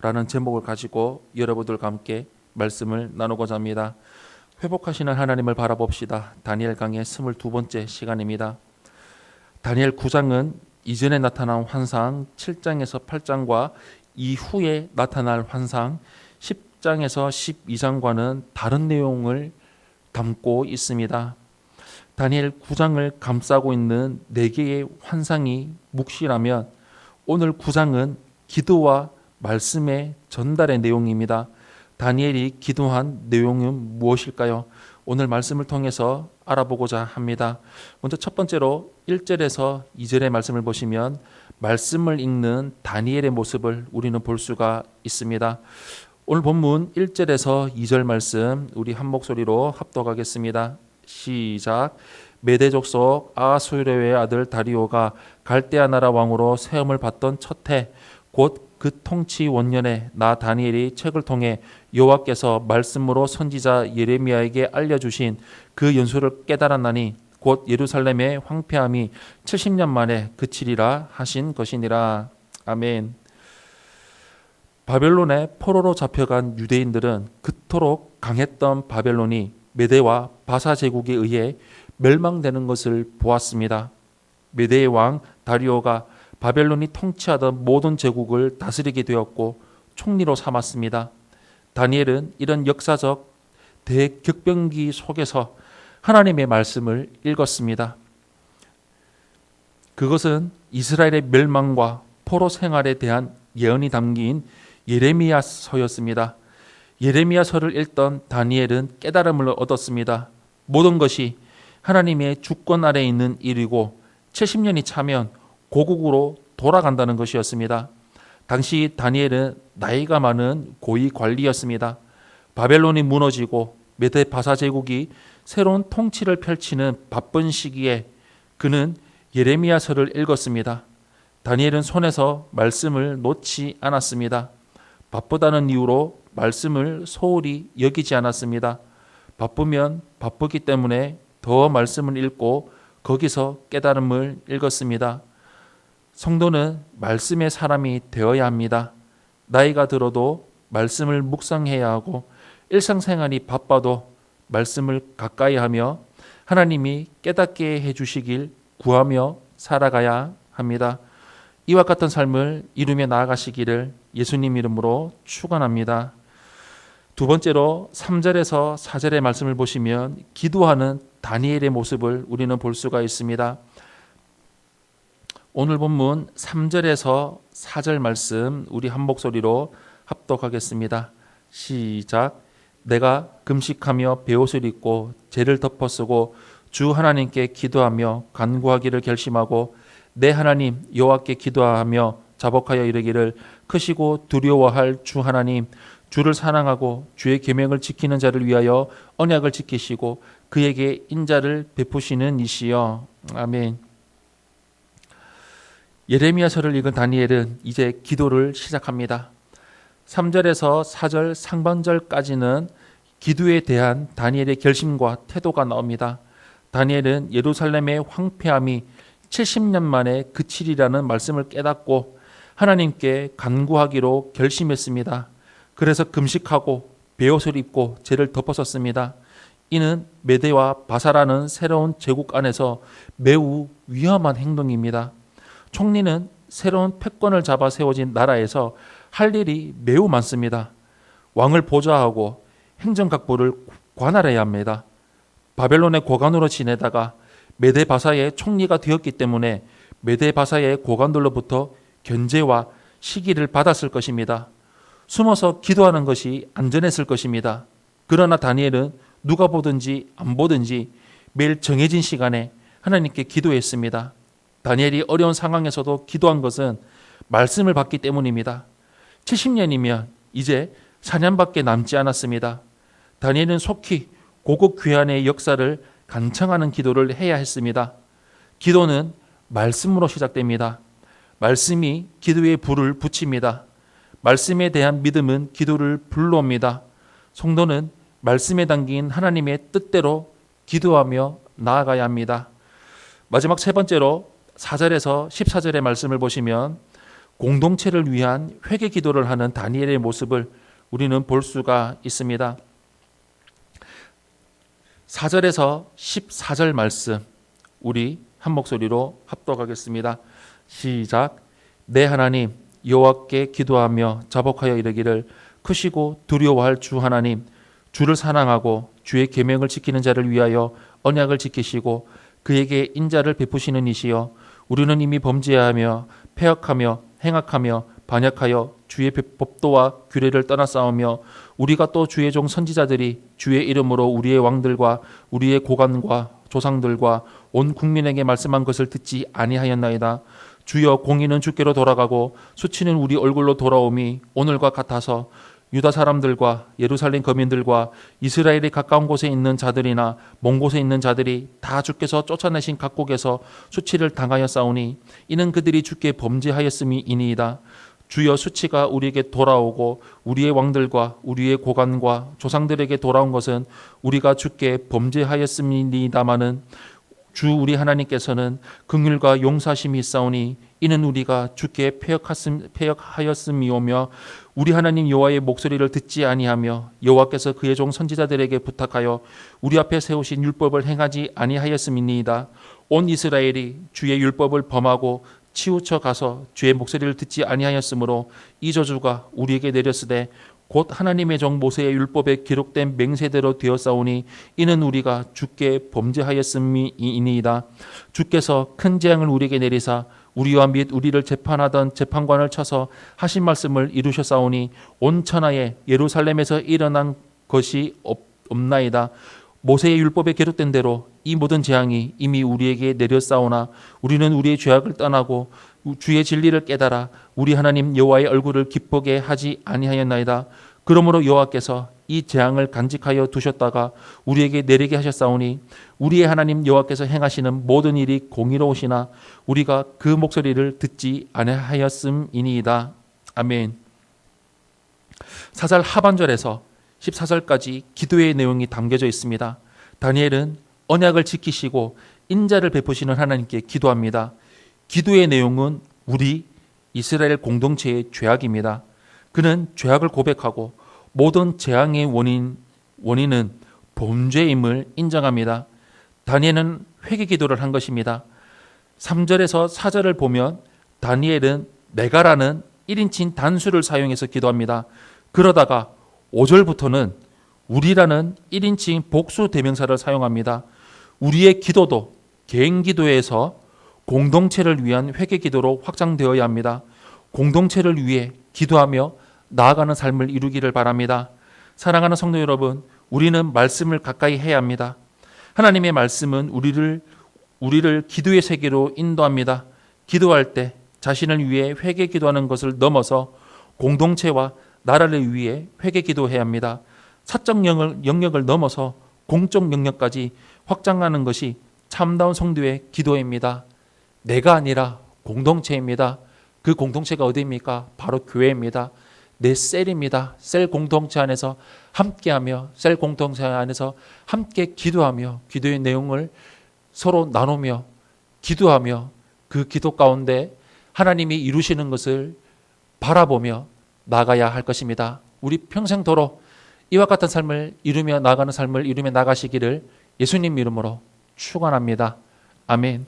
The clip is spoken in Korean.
라는 제목을 가지고 여러분들과 함께 말씀을 나누고자 합니다. 회복하시는 하나님을 바라봅시다. 다니엘 강의 22번째 시간입니다. 다니엘 9장은 이전에 나타난 환상 7장에서 8장과 이후에 나타날 환상 10장에서 12장과는 다른 내용을 담고 있습니다. 다니엘 9장을 감싸고 있는 4개의 환상이 묵시라면 오늘 9장은 기도와 말씀의 전달의 내용입니다. 다니엘이 기도한 내용은 무엇일까요? 오늘 말씀을 통해서 알아보고자 합니다. 먼저 첫 번째로 1절에서 2절의 말씀을 보시면 말씀을 읽는 다니엘의 모습을 우리는 볼 수가 있습니다. 오늘 본문 1절에서 2절 말씀 우리 한 목소리로 합독하겠습니다. 시작. 메대 족속 아수르의 아들 다리오가 갈대아 나라 왕으로 세움을 받던 첫 해 곧 그 통치 원년에 나 다니엘이 책을 통해 여호와께서 말씀으로 선지자 예레미야에게 알려주신 그 연수를 깨달았나니 곧 예루살렘의 황폐함이 70년 만에 그치리라 하신 것이니라. 아멘. 바벨론의 포로로 잡혀간 유대인들은 그토록 강했던 바벨론이 메대와 바사 제국에 의해 멸망되는 것을 보았습니다. 메대의 왕 다리오가 바벨론이 통치하던 모든 제국을 다스리게 되었고 총리로 삼았습니다. 다니엘은 이런 역사적 대격변기 속에서 하나님의 말씀을 읽었습니다. 그것은 이스라엘의 멸망과 포로 생활에 대한 예언이 담긴 예레미야서였습니다. 예레미야서를 읽던 다니엘은 깨달음을 얻었습니다. 모든 것이 하나님의 주권 아래에 있는 일이고 70년이 차면 고국으로 돌아간다는 것이었습니다. 당시 다니엘은 나이가 많은 고위 관리였습니다. 바벨론이 무너지고 메대 바사 제국이 새로운 통치를 펼치는 바쁜 시기에 그는 예레미야서를 읽었습니다. 다니엘은 손에서 말씀을 놓지 않았습니다. 바쁘다는 이유로 말씀을 소홀히 여기지 않았습니다. 바쁘면 바쁘기 때문에 더 말씀을 읽고 거기서 깨달음을 읽었습니다. 성도는 말씀의 사람이 되어야 합니다. 나이가 들어도 말씀을 묵상해야 하고 일상생활이 바빠도 말씀을 가까이 하며 하나님이 깨닫게 해주시길 구하며 살아가야 합니다. 이와 같은 삶을 이루며 나아가시기를 예수님 이름으로 축원합니다. 두 번째로 3절에서 4절의 말씀을 보시면 기도하는 다니엘의 모습을 우리는 볼 수가 있습니다. 오늘 본문 3절에서 4절 말씀 우리 한 목소리로 합독하겠습니다. 시작. 내가 금식하며 베옷을 입고 죄를 덮어쓰고 주 하나님께 기도하며 간구하기를 결심하고 내 하나님 여호와께 기도하며 자복하여 이르기를 크시고 두려워할 주 하나님 주를 사랑하고 주의 계명을 지키는 자를 위하여 언약을 지키시고 그에게 인자를 베푸시는 이시여. 아멘. 예레미야서를 읽은 다니엘은 이제 기도를 시작합니다. 3절에서 4절 상반절까지는 기도에 대한 다니엘의 결심과 태도가 나옵니다. 다니엘은 예루살렘의 황폐함이 70년 만에 그치리라는 말씀을 깨닫고 하나님께 간구하기로 결심했습니다. 그래서 금식하고 베옷을 입고 죄를 덮어섰습니다. 이는 메대와 바사라는 새로운 제국 안에서 매우 위험한 행동입니다. 총리는 새로운 패권을 잡아 세워진 나라에서 할 일이 매우 많습니다. 왕을 보좌하고 행정각부를 관할해야 합니다. 바벨론의 고관으로 지내다가 메대 바사의 총리가 되었기 때문에 메대 바사의 고관들로부터 견제와 시기를 받았을 것입니다. 숨어서 기도하는 것이 안전했을 것입니다. 그러나 다니엘은 누가 보든지 안 보든지 매일 정해진 시간에 하나님께 기도했습니다. 다니엘이 어려운 상황에서도 기도한 것은 말씀을 받기 때문입니다. 70년이면 이제 4년밖에 남지 않았습니다. 다니엘은 속히 고국 귀환의 역사를 간청하는 기도를 해야 했습니다. 기도는 말씀으로 시작됩니다. 말씀이 기도에 불을 붙입니다. 말씀에 대한 믿음은 기도를 불러옵니다. 성도는 말씀에 담긴 하나님의 뜻대로 기도하며 나아가야 합니다. 마지막 세 번째로 4절에서 14절의 말씀을 보시면 공동체를 위한 회개 기도를 하는 다니엘의 모습을 우리는 볼 수가 있습니다. 4절에서 14절 말씀 우리 한 목소리로 합독하겠습니다. 시작. 내 하나님 여호와께 기도하며 자복하여 이르기를 크시고 두려워할 주 하나님, 주를 사랑하고 주의 계명을 지키는 자를 위하여 언약을 지키시고 그에게 인자를 베푸시는 이시여, 우리는 이미 범죄하며 패역하며 행악하며 반역하여 주의 법도와 규례를 떠나싸우며 우리가 또 주의 종 선지자들이 주의 이름으로 우리의 왕들과 우리의 고관과 조상들과 온 국민에게 말씀한 것을 듣지 아니하였나이다. 주여, 공의는 주께로 돌아가고 수치는 우리 얼굴로 돌아옴이 오늘과 같아서 유다 사람들과 예루살렘 거민들과 이스라엘이 가까운 곳에 있는 자들이나 먼 곳에 있는 자들이 다 주께서 쫓아내신 각국에서 수치를 당하였사오니 이는 그들이 주께 범죄하였음이니이다. 주여, 수치가 우리에게 돌아오고 우리의 왕들과 우리의 고관과 조상들에게 돌아온 것은 우리가 주께 범죄하였음이니이다마는 주 우리 하나님께서는 긍휼과 용서하심이 있사오니 이는 우리가 주께 패역하였음이오며 우리 하나님 여호와의 목소리를 듣지 아니하며 여호와께서 그의 종 선지자들에게 부탁하여 우리 앞에 세우신 율법을 행하지 아니하였음이니이다. 온 이스라엘이 주의 율법을 범하고 치우쳐 가서 주의 목소리를 듣지 아니하였으므로 이 저주가 우리에게 내렸으되 곧 하나님의 종 모세의 율법에 기록된 맹세대로 되었사오니 이는 우리가 주께 범죄하였음이니이다. 주께서 큰 재앙을 우리에게 내리사 우리와 및 우리를 재판하던 재판관을 쳐서 하신 말씀을 이루셨사오니 온 천하에 예루살렘에서 일어난 것이 없나이다. 모세의 율법에 기록된 대로 이 모든 재앙이 이미 우리에게 내렸사오나 우리는 우리의 죄악을 떠나고 주의 진리를 깨달아 우리 하나님 여호와의 얼굴을 기쁘게 하지 아니하였나이다. 그러므로 여호와께서 이 재앙을 간직하여 두셨다가 우리에게 내리게 하셨사오니 우리의 하나님 여호와께서 행하시는 모든 일이 공의로우시나 우리가 그 목소리를 듣지 아니하였음이니이다. 아멘. 4절 하반절에서 14절까지 기도의 내용이 담겨져 있습니다. 다니엘은 언약을 지키시고 인자를 베푸시는 하나님께 기도합니다. 기도의 내용은 우리 이스라엘 공동체의 죄악입니다. 그는 죄악을 고백하고 모든 재앙의 원인은 범죄임을 인정합니다. 다니엘은 회개 기도를 한 것입니다. 3절에서 4절을 보면 다니엘은 내가라는 1인칭 단수를 사용해서 기도합니다. 그러다가 5절부터는 우리라는 1인칭 복수 대명사를 사용합니다. 우리의 기도도 개인 기도에서 공동체를 위한 회개 기도로 확장되어야 합니다. 공동체를 위해 기도하며 나아가는 삶을 이루기를 바랍니다. 사랑하는 성도 여러분, 우리는 말씀을 가까이 해야 합니다. 하나님의 말씀은 우리를 기도의 세계로 인도합니다. 기도할 때 자신을 위해 회개 기도하는 것을 넘어서 공동체와 나라를 위해 회개 기도해야 합니다. 사적 영역을 넘어서 공적 영역까지 확장하는 것이 참다운 성도의 기도입니다. 내가 아니라 공동체입니다. 그 공동체가 어디입니까? 바로 교회입니다. 내 셀입니다. 셀 공동체 안에서 함께하며 셀 공동체 안에서 함께 기도하며 기도의 내용을 서로 나누며 기도하며 그 기도 가운데 하나님이 이루시는 것을 바라보며 나가야 할 것입니다. 우리 평생도록 이와 같은 삶을 이루며 나가는 삶을 이루며 나가시기를 예수님 이름으로 축원합니다. 아멘.